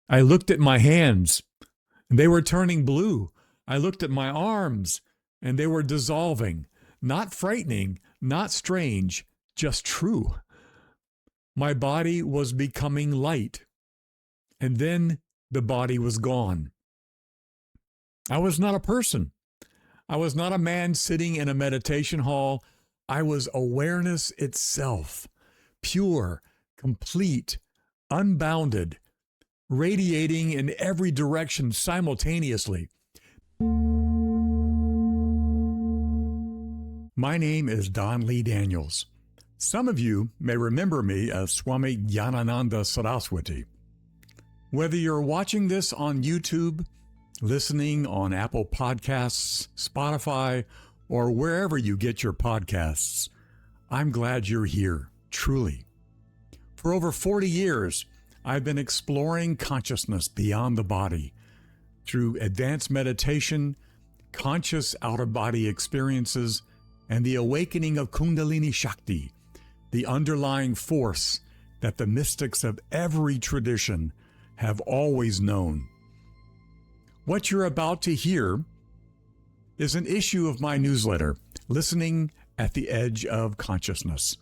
I looked at my hands, and they were turning blue. I looked at my arms, and they were dissolving. Not frightening, not strange, just true. My body was becoming light, and then the body was gone. I was not a person. I was not a man sitting in a meditation hall. I was awareness itself, pure, complete, unbounded, radiating in every direction simultaneously. My name is Don Lee Daniels. Some of you may remember me as Swami Jnanananda Saraswati. Whether you're watching this on YouTube, listening on Apple Podcasts, Spotify, or wherever you get your podcasts, I'm glad you're here, truly. For over 40 years, I've been exploring consciousness beyond the body through advanced meditation, conscious out-of-body experiences, and the awakening of Kundalini Shakti, the underlying force that the mystics of every tradition have always known. What you're about to hear is an issue of my newsletter, Listening at the Edge of Consciousness.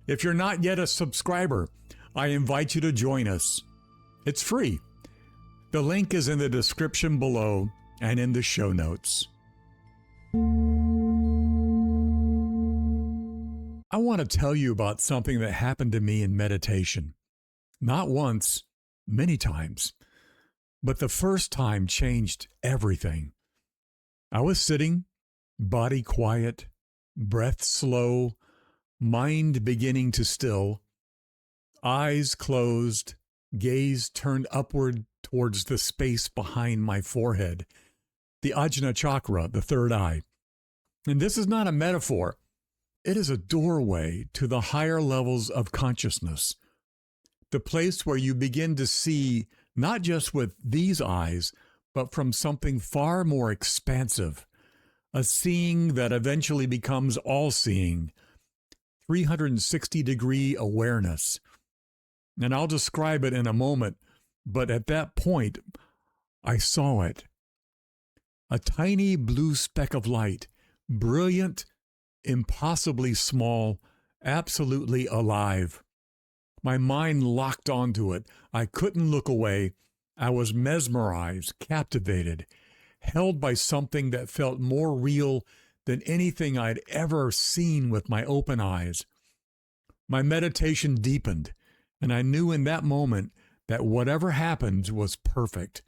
If you're not yet a subscriber, I invite you to join us. It's free. The link is in the description below and in the show notes. I want to tell you about something that happened to me in meditation. Not once, many times, but the first time changed everything. I was sitting, body quiet, breath slow, mind beginning to still, eyes closed, gaze turned upward towards the space behind my forehead, the Ajna chakra, the third eye. And this is not a metaphor. It is a doorway to the higher levels of consciousness, the place where you begin to see not just with these eyes, but from something far more expansive, a seeing that eventually becomes all-seeing, 360-degree awareness. And I'll describe it in a moment, but at that point, I saw it. A tiny blue speck of light, brilliant, impossibly small, absolutely alive. My mind locked onto it. I couldn't look away. I was mesmerized, captivated, held by something that felt more real than anything I'd ever seen with my open eyes. My meditation deepened, and I knew in that moment that whatever happened was perfect.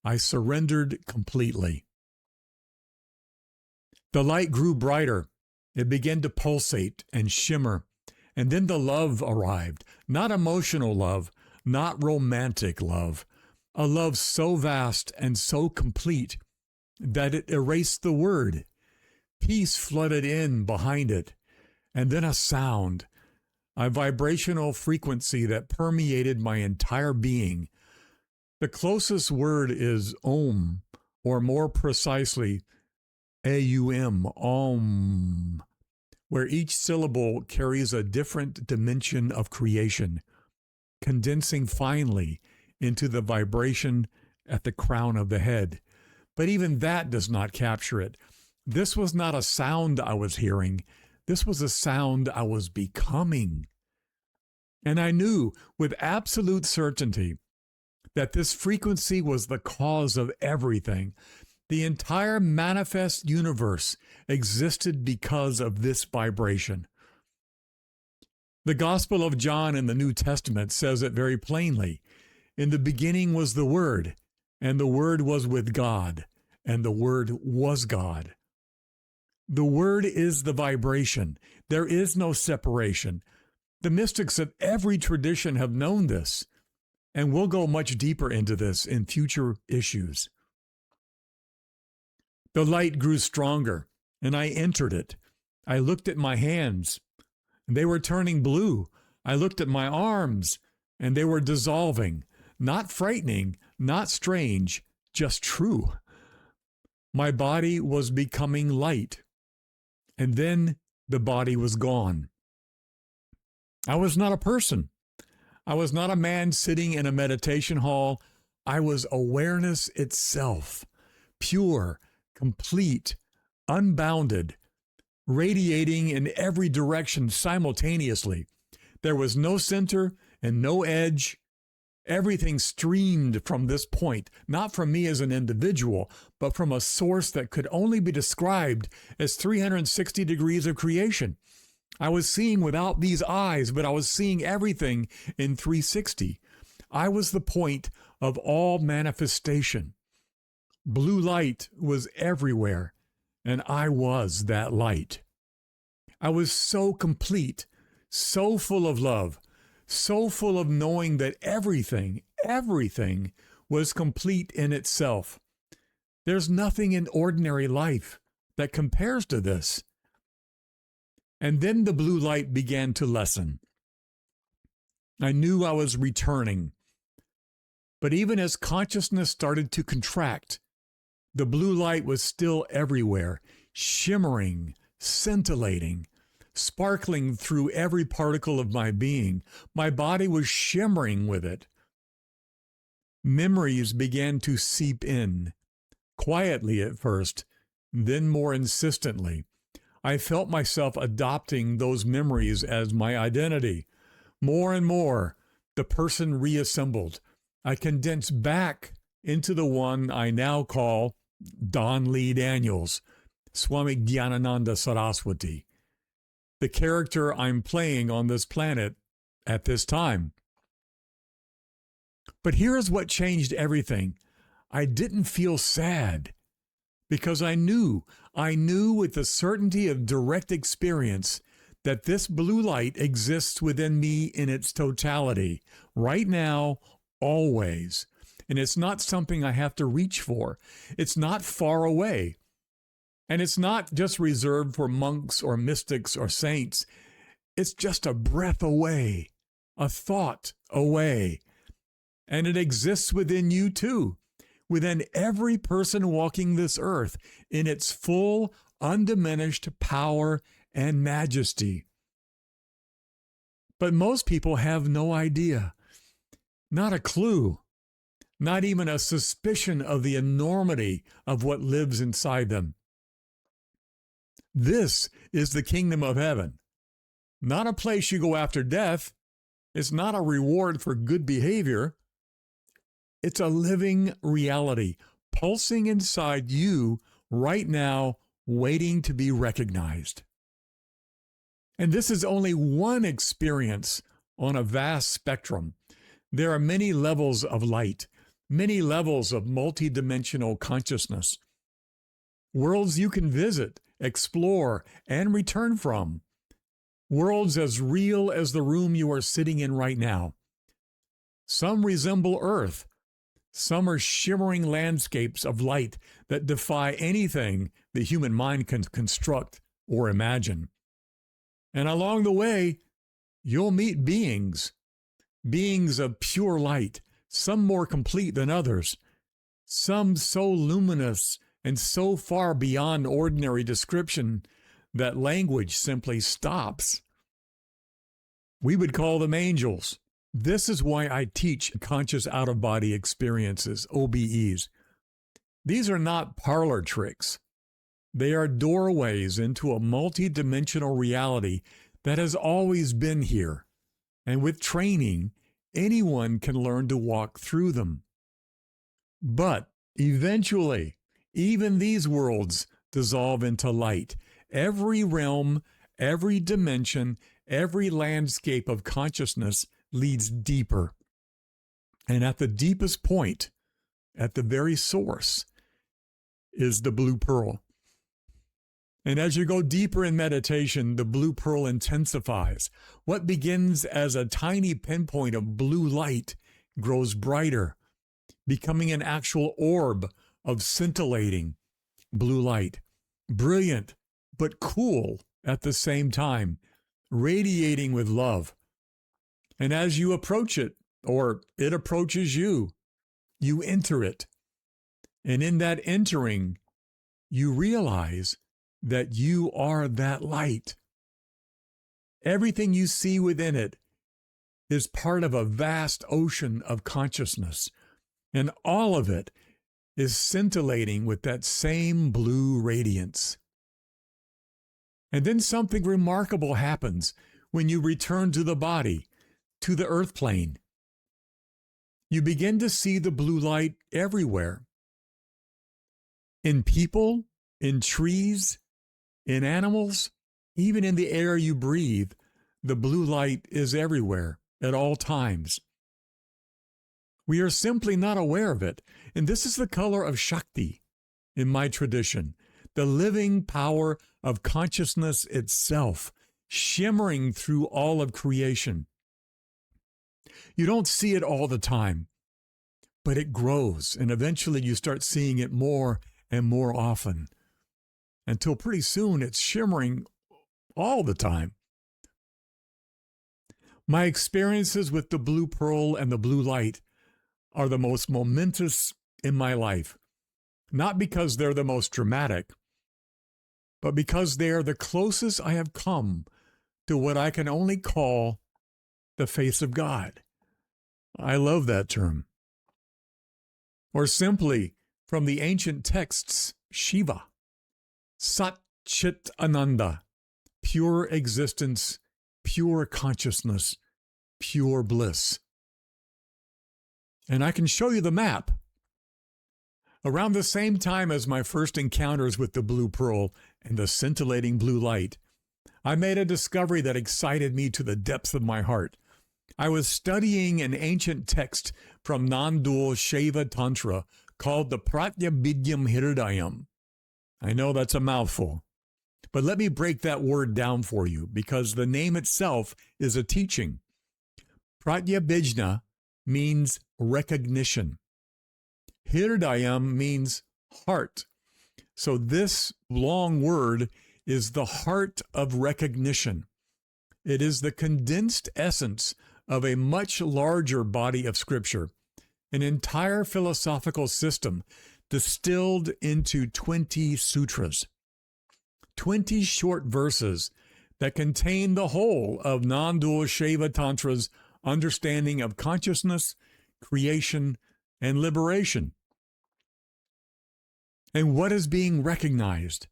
I surrendered completely. The light grew brighter. It began to pulsate and shimmer, and then the love arrived. Not emotional love, not romantic love. A love so vast and so complete that it erased the word. Peace flooded in behind it, and then a sound, a vibrational frequency that permeated my entire being. The closest word is Om, or more precisely, A-U-M, Om, where each syllable carries a different dimension of creation, condensing finally into the vibration at the crown of the head. But even that does not capture it. This was not a sound I was hearing. This was a sound I was becoming. And I knew with absolute certainty that this frequency was the cause of everything. The entire manifest universe existed because of this vibration. The Gospel of John in the New Testament says it very plainly. In the beginning was the Word, and the Word was with God, and the Word was God. The Word is the vibration. There is no separation. The mystics of every tradition have known this, and we'll go much deeper into this in future issues. The light grew stronger, and I entered it. I looked at my hands, and they were turning blue. I looked at my arms, and they were dissolving. Not frightening, not strange, just true. My body was becoming light, and then the body was gone. I was not a person. I was not a man sitting in a meditation hall. I was awareness itself, pure, complete, unbounded, radiating in every direction simultaneously. There was no center and no edge. Everything streamed from this point, not from me as an individual, but from a source that could only be described as 360 degrees of creation. I was seeing without these eyes, but I was seeing everything in 360. I was the point of all manifestation. Blue light was everywhere, and I was that light. I was so complete, so full of love, so full of knowing that everything was complete in itself. There's nothing in ordinary life that compares to this. And then the blue light began to lessen. I knew I was returning. But even as consciousness started to contract, the blue light was still everywhere, shimmering, scintillating, sparkling through every particle of my being. My body was shimmering with it. Memories began to seep in, quietly at first, then more insistently. I felt myself adopting those memories as my identity. More and more, the person reassembled. I condensed back into the one I now call Don Lee Daniels, Swami Gyanananda Saraswati, the character I'm playing on this planet at this time. But here's what changed everything. I didn't feel sad because I knew with the certainty of direct experience that this blue light exists within me in its totality, right now, always. And it's not something I have to reach for. It's not far away. And it's not just reserved for monks or mystics or saints. It's just a breath away, a thought away. And it exists within you too, within every person walking this earth in its full, undiminished power and majesty. But most people have no idea, not a clue, not even a suspicion of the enormity of what lives inside them. This is the kingdom of heaven, not a place you go after death. It's not a reward for good behavior. It's a living reality, pulsing inside you right now, waiting to be recognized. And this is only one experience on a vast spectrum. There are many levels of light, many levels of multidimensional consciousness, worlds you can visit, explore, and return from, worlds as real as the room you are sitting in right now. Some resemble Earth. Some are shimmering landscapes of light that defy anything the human mind can construct or imagine. And along the way, you'll meet beings of pure light, some more complete than others, some so luminous and so far beyond ordinary description that language simply stops. We would call them angels. This is why I teach conscious out-of-body experiences, OBEs. These are not parlor tricks. They are doorways into a multi-dimensional reality that has always been here. And with training, anyone can learn to walk through them. But eventually, even these worlds dissolve into light. Every realm, every dimension, every landscape of consciousness leads deeper. And at the deepest point, at the very source, is the blue pearl. And as you go deeper in meditation, the blue pearl intensifies. What begins as a tiny pinpoint of blue light grows brighter, becoming an actual orb of scintillating blue light, brilliant but cool at the same time, radiating with love. And as you approach it, or it approaches you, you enter it. And in that entering, you realize that you are that light. Everything you see within it is part of a vast ocean of consciousness. And all of it is scintillating with that same blue radiance. And then something remarkable happens when you return to the body, to the earth plane. You begin to see the blue light everywhere. In people, in trees, in animals, even in the air you breathe, the blue light is everywhere at all times. We are simply not aware of it, and this is the color of Shakti in my tradition, the living power of consciousness itself, shimmering through all of creation. You don't see it all the time, but it grows, and eventually you start seeing it more and more often, until pretty soon it's shimmering all the time. My experiences with the blue pearl and the blue light are the most momentous in my life, not because they're the most dramatic, but because they are the closest I have come to what I can only call the face of God. I love that term. Or simply, from the ancient texts, Shiva, Sat Chit Ananda, pure existence, pure consciousness, pure bliss. And I can show you the map. Around the same time as my first encounters with the blue pearl and the scintillating blue light, I made a discovery that excited me to the depths of my heart. I was studying an ancient text from non-dual Shaiva Tantra called the Pratyabhijnahrdayam. I know that's a mouthful, but let me break that word down for you because the name itself is a teaching. Pratyabhijna means recognition. Hridayam means heart. So this long word is the heart of recognition. It is the condensed essence of a much larger body of scripture, an entire philosophical system distilled into 20 sutras, 20 short verses that contain the whole of non-dual Shaiva Tantra's understanding of consciousness, creation, and liberation. And what is being recognized?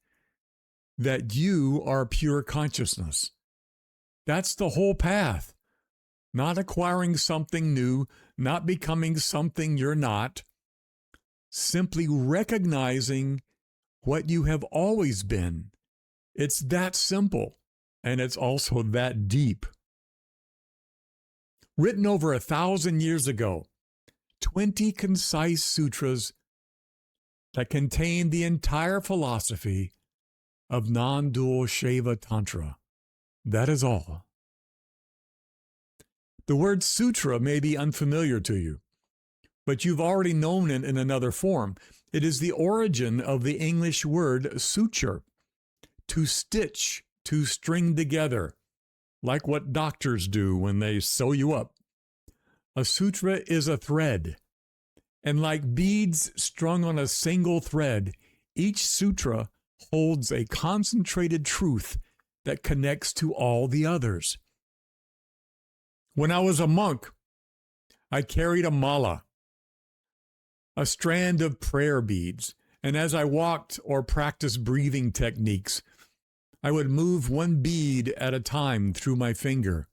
That you are pure consciousness. That's the whole path. Not acquiring something new, not becoming something you're not. Simply recognizing what you have always been. It's that simple, and it's also that deep. Written over 1,000 years ago, 20 concise sutras that contain the entire philosophy of non-dual Shaiva Tantra. That is all. The word sutra may be unfamiliar to you, but you've already known it in another form. It is the origin of the English word suture, to stitch, to string together, like what doctors do when they sew you up. A sutra is a thread, and like beads strung on a single thread, each sutra holds a concentrated truth that connects to all the others. When I was a monk, I carried a mala, a strand of prayer beads, and as I walked or practiced breathing techniques, I would move one bead at a time through my finger,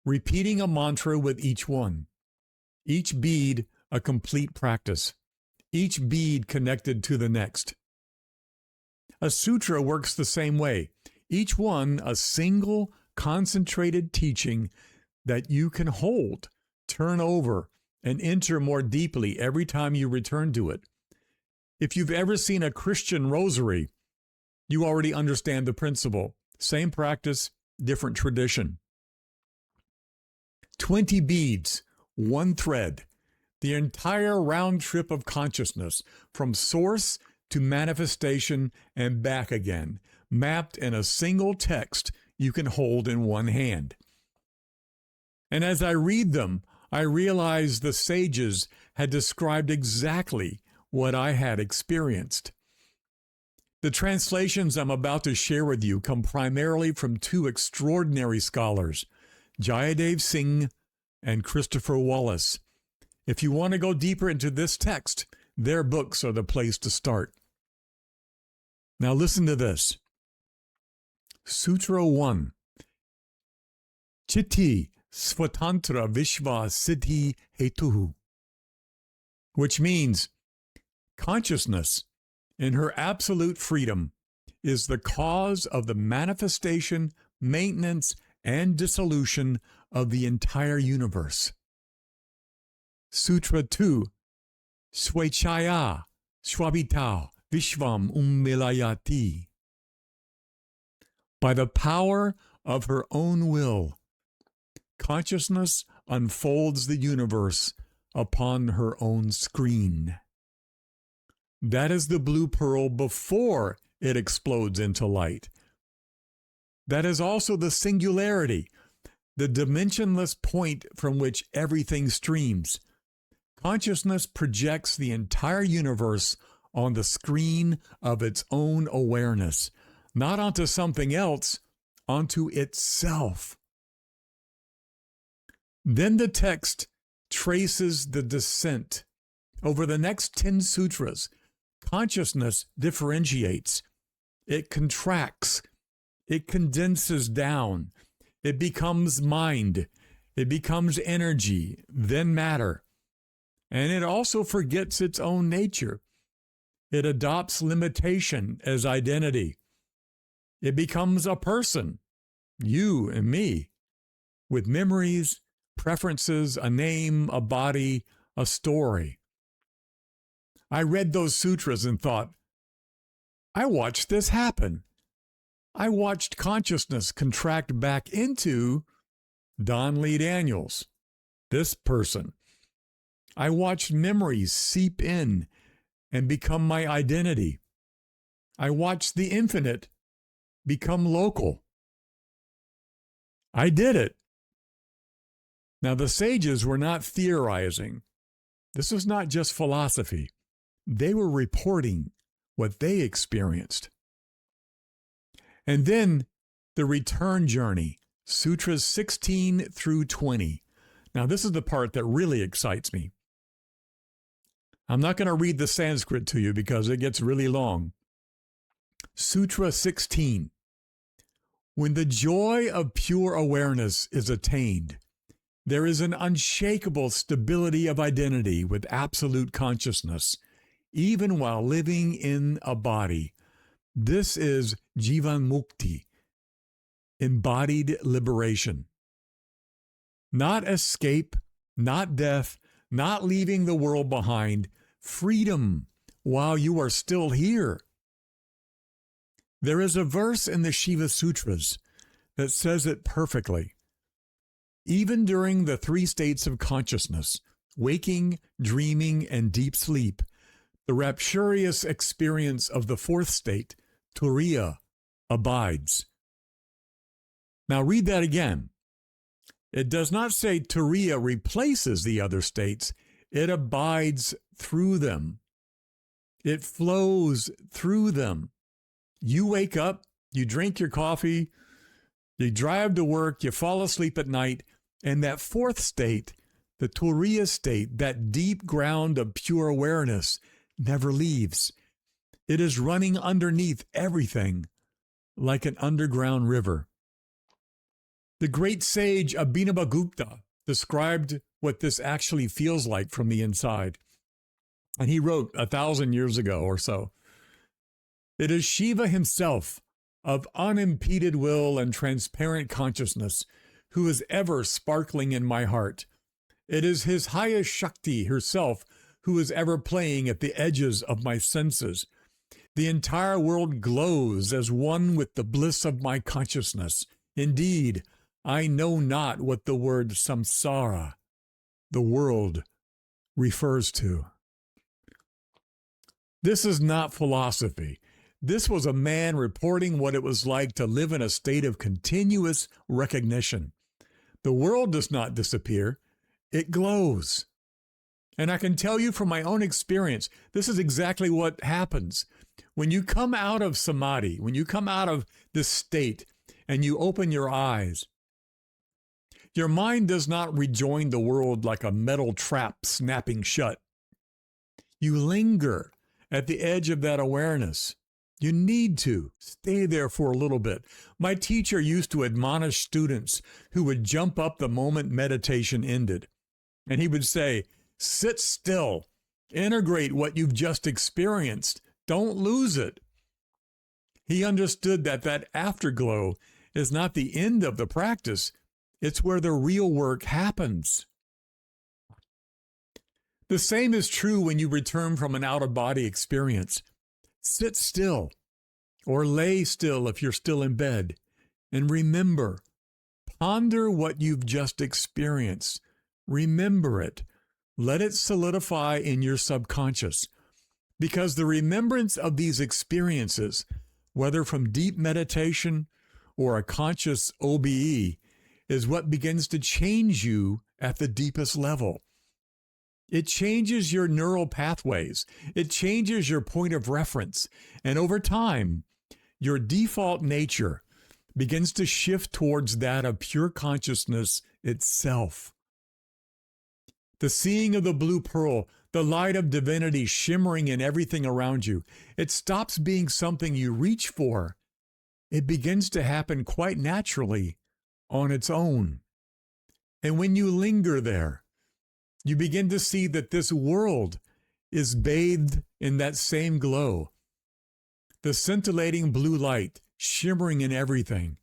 repeating a mantra with each one. Each bead a complete practice, each bead connected to the next. A sutra works the same way, each one a single concentrated teaching that you can hold, turn over, and enter more deeply every time you return to it. If you've ever seen a Christian rosary, you already understand the principle. Same practice, different tradition. 20 beads, one thread, the entire round trip of consciousness from source to manifestation and back again, mapped in a single text you can hold in one hand. And as I read them, I realize the sages had described exactly what I had experienced. The translations I'm about to share with you come primarily from two extraordinary scholars, Jayadev Singh and Christopher Wallace, If you want to go deeper into this text, their books are the place to start. Now listen to this. Sutra 1. Chitti Svatantra Vishva Siddhi Hetuhu, which means consciousness in her absolute freedom is the cause of the manifestation, maintenance, and dissolution of the entire universe. Sutra 2. Swechaya Swabhitao Vishvam Ummilayati. By the power of her own will, consciousness unfolds the universe upon her own screen. That is the blue pearl before it explodes into light. That is also the singularity, the dimensionless point from which everything streams. Consciousness projects the entire universe on the screen of its own awareness, not onto something else, onto itself. Then the text traces the descent. Over the next 10 sutras, consciousness differentiates. It contracts. It condenses down. It becomes mind. It becomes energy, then matter. And it also forgets its own nature. It adopts limitation as identity. It becomes a person, you and me, with memories, preferences, a name, a body, a story. I read those sutras and thought, I watched this happen. I watched consciousness contract back into Don Lee Daniels, this person. I watched memories seep in and become my identity. I watched the infinite become local. I did it. Now, the sages were not theorizing. This was not just philosophy. They were reporting what they experienced. And then the return journey, Sutras 16 through 20. Now, this is the part that really excites me. I'm not going to read the Sanskrit to you because it gets really long. Sutra 16. When the joy of pure awareness is attained, there is an unshakable stability of identity with absolute consciousness, even while living in a body. This is Jivan Mukti, embodied liberation. Not escape, not death, not leaving the world behind, freedom while you are still here. There is a verse in the Shiva Sutras that says it perfectly. Even during the 3 states of consciousness, waking, dreaming, and deep sleep, the rapturous experience of the 4th state, Turiya, abides. Now read that again. It does not say Turiya replaces the other states. It abides through them. It flows through them. You wake up, you drink your coffee, you drive to work, you fall asleep at night, and that 4th state, the Turiya state, that deep ground of pure awareness, never leaves. It is running underneath everything like an underground river. The great sage Abhinavagupta described what this actually feels like from the inside. And he wrote 1,000 years ago or so. It is Shiva himself, of unimpeded will and transparent consciousness, who is ever sparkling in my heart. It is his highest Shakti herself who is ever playing at the edges of my senses. The entire world glows as one with the bliss of my consciousness. Indeed, I know not what the word samsara, the world, refers to. This is not philosophy. This was a man reporting what it was like to live in a state of continuous recognition. The world does not disappear. It glows. And I can tell you from my own experience, this is exactly what happens. When you come out of samadhi, when you come out of this state and you open your eyes, Your mind does not rejoin the world like a metal trap snapping shut. You linger at the edge of that awareness. You need to stay there for a little bit. My teacher used to admonish students who would jump up the moment meditation ended. And he would say, sit still, integrate what you've just experienced. Don't lose it. He understood that that afterglow is not the end of the practice. It's where the real work happens. The same is true when you return from an out-of-body experience. Sit still, or lay still if you're still in bed, and remember, ponder what you've just experienced. Remember it. Let it solidify in your subconscious, because the remembrance of these experiences, whether from deep meditation or a conscious OBE, is what begins to change you at the deepest level. It changes your neural pathways. It changes your point of reference. And over time, your default nature begins to shift towards that of pure consciousness itself. The seeing of the blue pearl, the light of divinity shimmering in everything around you, it stops being something you reach for. It begins to happen quite naturally on its own. And when you linger there, you begin to see that this world is bathed in that same glow. The scintillating blue light shimmering in everything.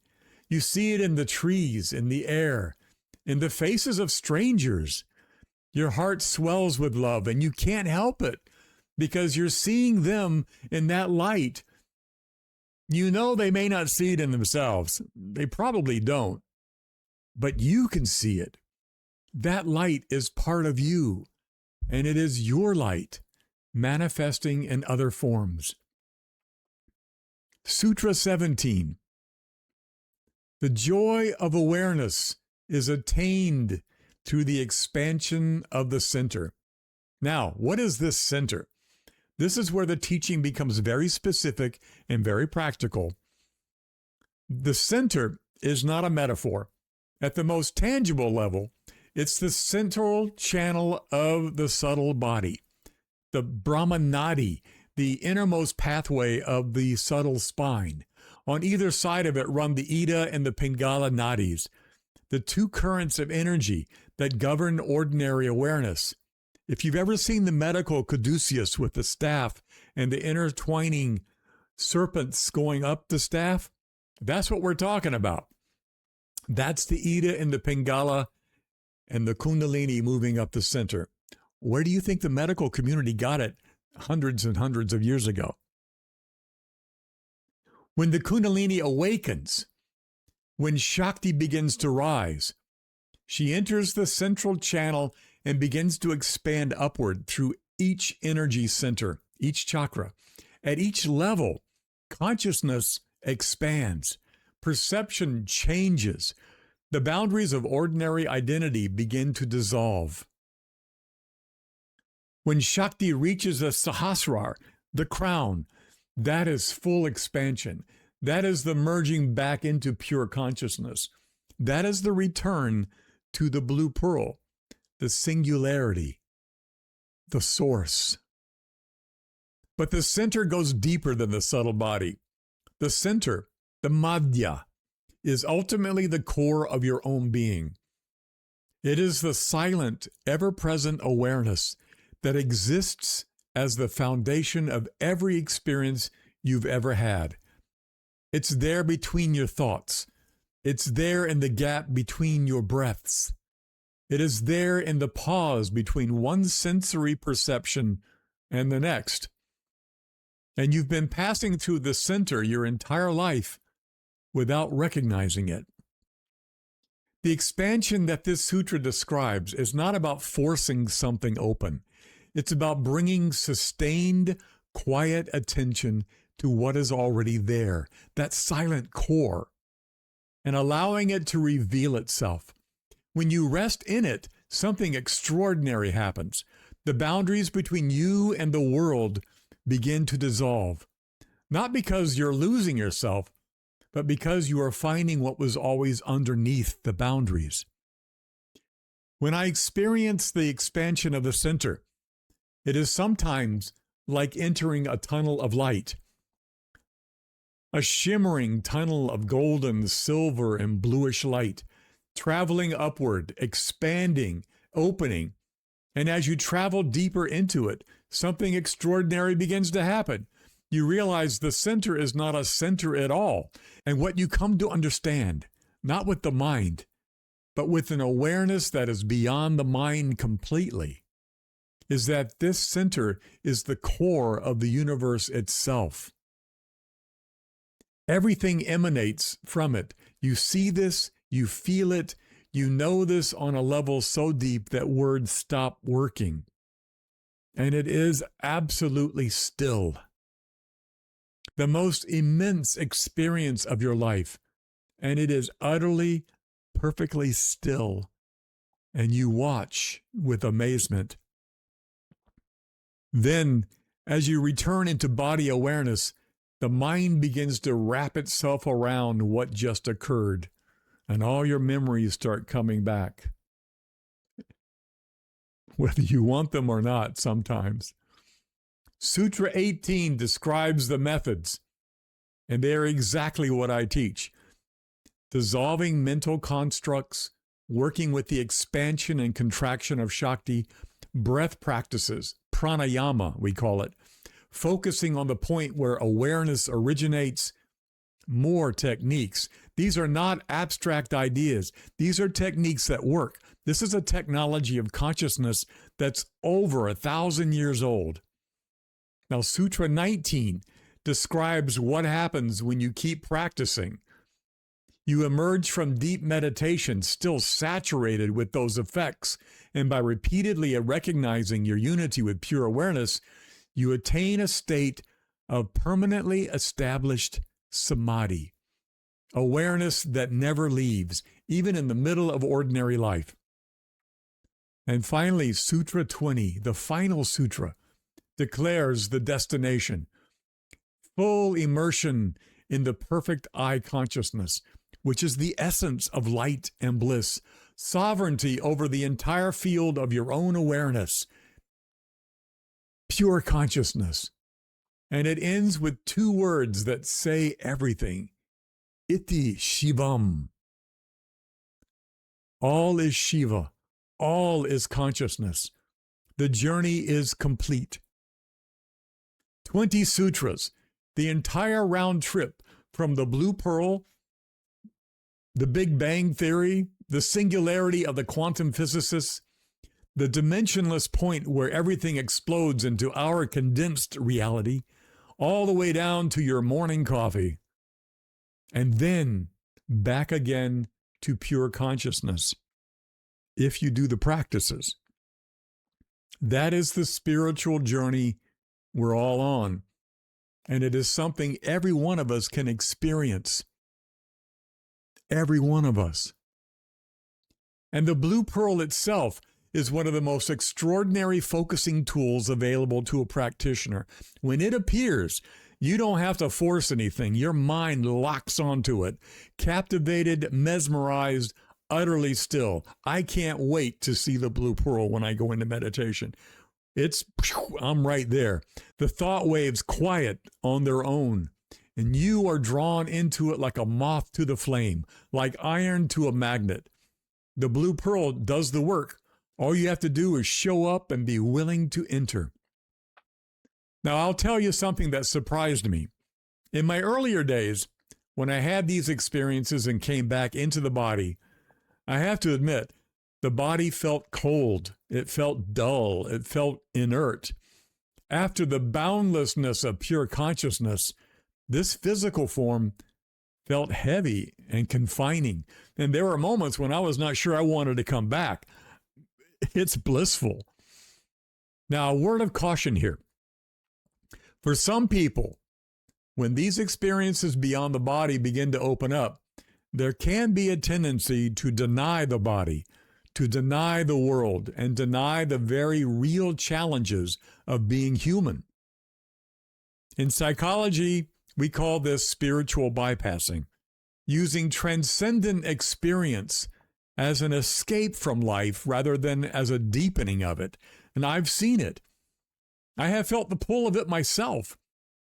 You see it in the trees, in the air, in the faces of strangers. Your heart swells with love, and you can't help it because you're seeing them in that light. You know they may not see it in themselves. They probably don't. But you can see it. That light is part of you, and it is your light manifesting in other forms. Sutra 17. The joy of awareness is attained through the expansion of the center. Now, what is this center? This is where the teaching becomes very specific and very practical. The center is not a metaphor. At the most tangible level, it's the central channel of the subtle body, the Brahmanadi, the innermost pathway of the subtle spine. On either side of it run the Ida and the Pingala nadis, the two currents of energy that govern ordinary awareness. If you've ever seen the medical caduceus with the staff and the intertwining serpents going up the staff, that's what we're talking about. That's the Ida and the Pingala and the Kundalini moving up the center. Where do you think the medical community got it hundreds and hundreds of years ago? When the Kundalini awakens, when Shakti begins to rise, she enters the central channel and begins to expand upward through each energy center, each chakra. At each level, consciousness expands. Perception changes. The boundaries of ordinary identity begin to dissolve. When Shakti reaches the Sahasrar, the crown, that is full expansion. That is the merging back into pure consciousness. That is the return to the blue pearl, the singularity, the source. But the center goes deeper than the subtle body. The center, the Madhya, is ultimately the core of your own being. It is the silent, ever-present awareness that exists as the foundation of every experience you've ever had. It's there between your thoughts. It's there in the gap between your breaths. It is there in the pause between one sensory perception and the next. And you've been passing through the center your entire life without recognizing it. The expansion that this sutra describes is not about forcing something open. It's about bringing sustained, quiet attention to what is already there, that silent core, and allowing it to reveal itself. When you rest in it, something extraordinary happens. The boundaries between you and the world begin to dissolve, not because you're losing yourself, but because you are finding what was always underneath the boundaries. When I experience the expansion of the center, it is sometimes like entering a tunnel of light, a shimmering tunnel of golden, silver, and bluish light, traveling upward, expanding, opening. And as you travel deeper into it, something extraordinary begins to happen. You realize the center is not a center at all. And what you come to understand, not with the mind, but with an awareness that is beyond the mind completely, is that this center is the core of the universe itself. Everything emanates from it. You see this, you feel it, you know this on a level so deep that words stop working. And it is absolutely still. The most immense experience of your life, and it is utterly, perfectly still, and you watch with amazement. Then, as you return into body awareness, the mind begins to wrap itself around what just occurred, and all your memories start coming back, whether you want them or not sometimes. Sutra 18 describes the methods, and they are exactly what I teach. Dissolving mental constructs, working with the expansion and contraction of Shakti, breath practices, pranayama we call it, focusing on the point where awareness originates, more techniques. These are not abstract ideas. These are techniques that work. This is a technology of consciousness that's over 1,000 years old. Now, Sutra 19 describes what happens when you keep practicing. You emerge from deep meditation still saturated with those effects, and by repeatedly recognizing your unity with pure awareness, you attain a state of permanently established samadhi, awareness that never leaves, even in the middle of ordinary life. And finally, Sutra 20, the final sutra, declares the destination, full immersion in the perfect eye consciousness, which is the essence of light and bliss, sovereignty over the entire field of your own awareness, pure consciousness. And it ends with two words that say everything. Iti Shivam. All is Shiva. All is consciousness. The journey is complete. 20 sutras, the entire round trip from the Blue Pearl, the Big Bang Theory, the singularity of the quantum physicists, the dimensionless point where everything explodes into our condensed reality, all the way down to your morning coffee, and then back again to pure consciousness, if you do the practices. That is the spiritual journey we're all on, and it is something every one of us can experience. Every one of us. And the Blue Pearl itself is one of the most extraordinary focusing tools available to a practitioner. When it appears, you don't have to force anything. Your mind locks onto it, captivated, mesmerized, utterly still. I can't wait to see the Blue Pearl when I go into meditation. I'm right there. The thought waves quiet on their own, and you are drawn into it like a moth to the flame, like iron to a magnet. The Blue Pearl does the work. All you have to do is show up and be willing to enter. Now, I'll tell you something that surprised me. In my earlier days, when I had these experiences and came back into the body, I have to admit, the body felt cold. It felt dull. It felt inert. After the boundlessness of pure consciousness, this physical form felt heavy and confining. And there were moments when I was not sure I wanted to come back. It's blissful. Now, a word of caution here. For some people, when these experiences beyond the body begin to open up, there can be a tendency to deny the body, to deny the world, and deny the very real challenges of being human. In psychology, we call this spiritual bypassing, using transcendent experience as an escape from life rather than as a deepening of it. And I've seen it. I have felt the pull of it myself.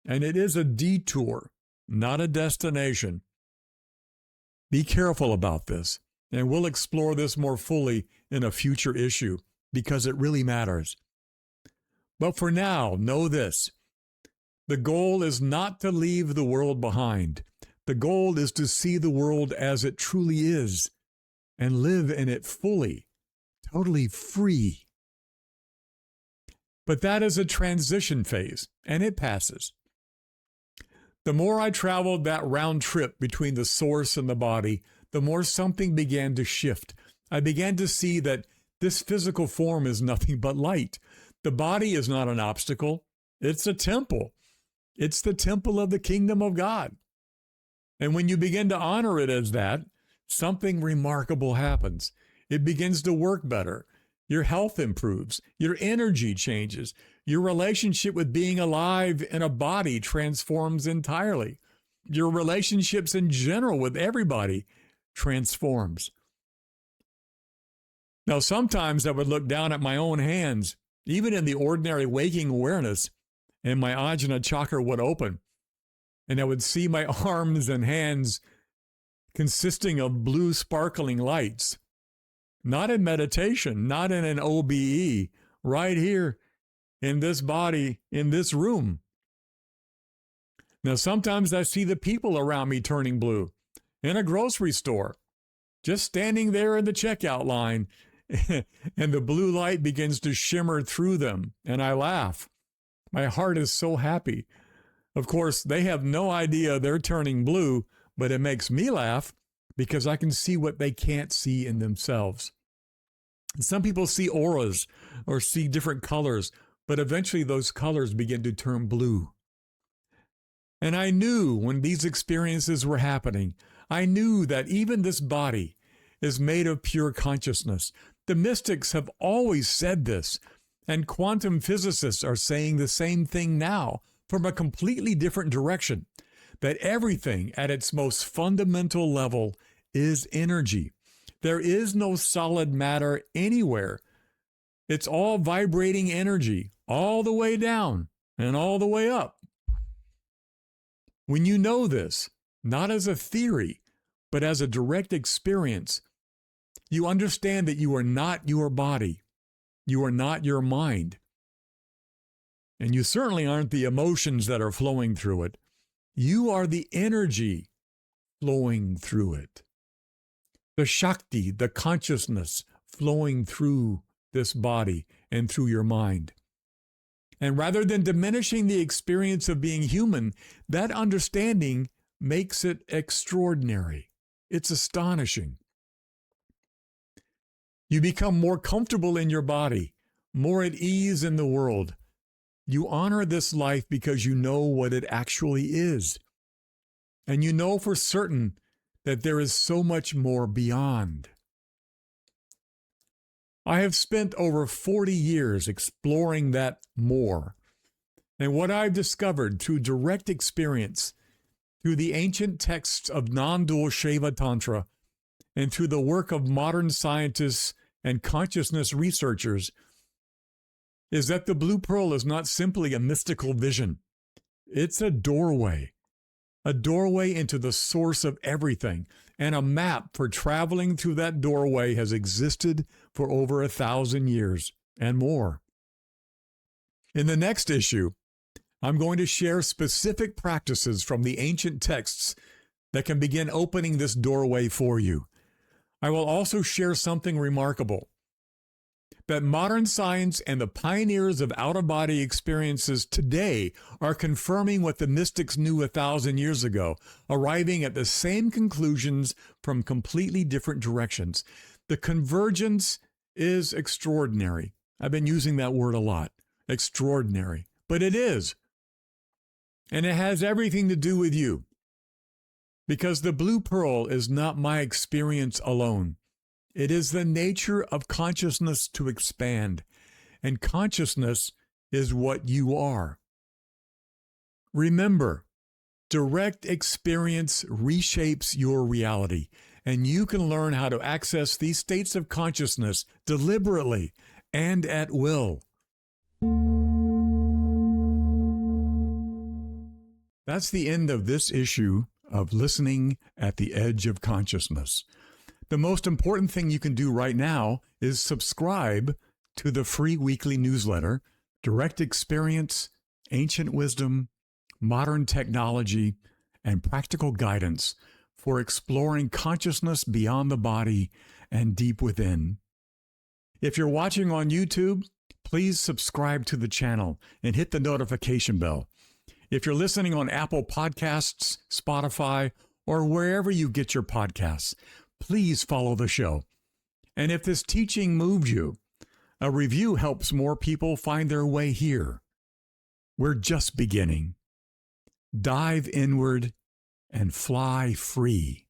And it is a detour, not a destination. Be careful about this, and we'll explore this more fully in a future issue because it really matters. But for now, know this. The goal is not to leave the world behind. The goal is to see the world as it truly is and live in it fully, totally free. But that is a transition phase, and it passes. The more I traveled that round trip between the source and the body, the more something began to shift. I began to see that this physical form is nothing but light. The body is not an obstacle. It's a temple. It's the temple of the kingdom of God. And when you begin to honor it as that, something remarkable happens. It begins to work better. Your health improves. Your energy changes. Your relationship with being alive in a body transforms entirely. Your relationships in general with everybody transforms. Now, sometimes I would look down at my own hands, even in the ordinary waking awareness, and my ajna chakra would open, and I would see my arms and hands consisting of blue sparkling lights. Not in meditation, not in an OBE, right here in this body, in this room. Now, sometimes I see the people around me turning blue in a grocery store, just standing there in the checkout line, and the blue light begins to shimmer through them, and I laugh. My heart is so happy. Of course, they have no idea they're turning blue, but it makes me laugh because I can see what they can't see in themselves. Some people see auras or see different colors, but eventually those colors begin to turn blue. And I knew when these experiences were happening, I knew that even this body is made of pure consciousness. The mystics have always said this, and quantum physicists are saying the same thing now from a completely different direction, that everything at its most fundamental level is energy. There is no solid matter anywhere. It's all vibrating energy, all the way down and all the way up. When you know this, not as a theory, but as a direct experience, you understand that you are not your body. You are not your mind. And you certainly aren't the emotions that are flowing through it. You are the energy flowing through it. The Shakti, the consciousness flowing through this body and through your mind. And rather than diminishing the experience of being human, that understanding makes it extraordinary. It's astonishing. You become more comfortable in your body, more at ease in the world. You honor this life because you know what it actually is. And you know for certain that there is so much more beyond. I have spent over 40 years exploring that more. And what I've discovered through direct experience, through the ancient texts of non-dual Shaiva Tantra, and through the work of modern scientists and consciousness researchers, is that the Blue Pearl is not simply a mystical vision. It's a doorway into the source of everything, and a map for traveling through that doorway has existed for over 1,000 years and more. In the next issue, I'm going to share specific practices from the ancient texts that can begin opening this doorway for you. I will also share something remarkable, that modern science and the pioneers of out-of-body experiences today are confirming what the mystics knew 1,000 years ago, arriving at the same conclusions from completely different directions. The convergence is extraordinary. I've been using that word a lot, extraordinary, but it is. And it has everything to do with you. Because the Blue Pearl is not my experience alone. It is the nature of consciousness to expand, and consciousness is what you are. Remember, direct experience reshapes your reality, and you can learn how to access these states of consciousness deliberately and at will. That's the end of this issue of Listening at the Edge of Consciousness. The most important thing you can do right now is subscribe to the free weekly newsletter, Direct Experience, Ancient Wisdom, Modern Technology, and Practical Guidance for exploring consciousness beyond the body and deep within. If you're watching on YouTube, please subscribe to the channel and hit the notification bell. If you're listening on Apple Podcasts, Spotify, or wherever you get your podcasts, please follow the show. And if this teaching moved you, a review helps more people find their way here. We're just beginning. Dive inward and fly free.